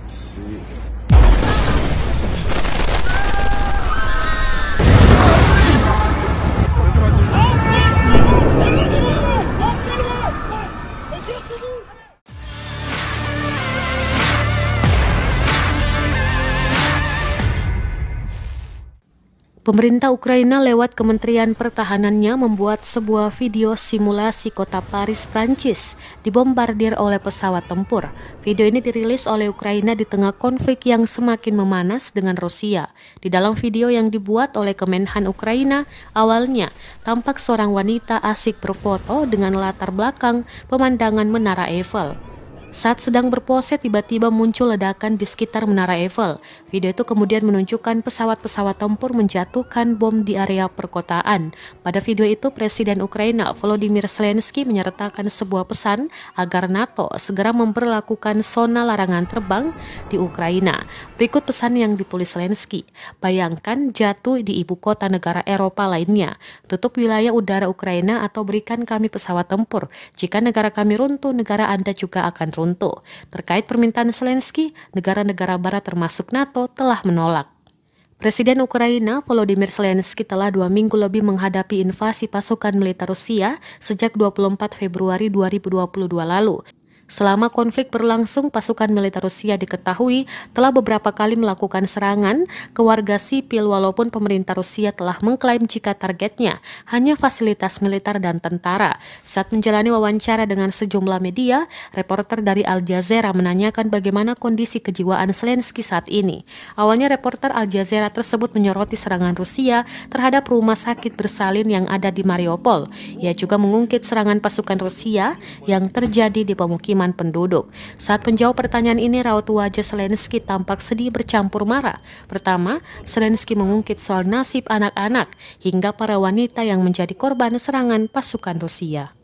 See. Pemerintah Ukraina lewat Kementerian Pertahanannya membuat sebuah video simulasi kota Paris, Prancis dibombardir oleh pesawat tempur. Video ini dirilis oleh Ukraina di tengah konflik yang semakin memanas dengan Rusia. Di dalam video yang dibuat oleh Kemenhan Ukraina, awalnya tampak seorang wanita asik berfoto dengan latar belakang pemandangan Menara Eiffel. Saat sedang berpose, tiba-tiba muncul ledakan di sekitar Menara Eiffel. Video itu kemudian menunjukkan pesawat-pesawat tempur menjatuhkan bom di area perkotaan. Pada video itu, Presiden Ukraina Volodymyr Zelensky menyertakan sebuah pesan agar NATO segera memberlakukan zona larangan terbang di Ukraina. Berikut pesan yang ditulis Zelensky. Bayangkan jatuh di ibu kota negara Eropa lainnya. Tutup wilayah udara Ukraina atau berikan kami pesawat tempur. Jika negara kami runtuh, negara Anda juga akan runtuh. Terkait permintaan Zelensky, negara-negara barat termasuk NATO telah menolak. Presiden Ukraina Volodymyr Zelensky telah 2 minggu lebih menghadapi invasi pasukan militer Rusia sejak 24 Februari 2022 lalu. Selama konflik berlangsung, pasukan militer Rusia diketahui telah beberapa kali melakukan serangan ke warga sipil walaupun pemerintah Rusia telah mengklaim jika targetnya hanya fasilitas militer dan tentara. Saat menjalani wawancara dengan sejumlah media, reporter dari Al Jazeera menanyakan bagaimana kondisi kejiwaan Zelensky saat ini. Awalnya reporter Al Jazeera tersebut menyoroti serangan Rusia terhadap rumah sakit bersalin yang ada di Mariupol. Ia juga mengungkit serangan pasukan Rusia yang terjadi di pemukiman penduduk. Saat menjawab pertanyaan ini, raut wajah Zelensky tampak sedih bercampur marah. Pertama, Zelensky mengungkit soal nasib anak-anak hingga para wanita yang menjadi korban serangan pasukan Rusia.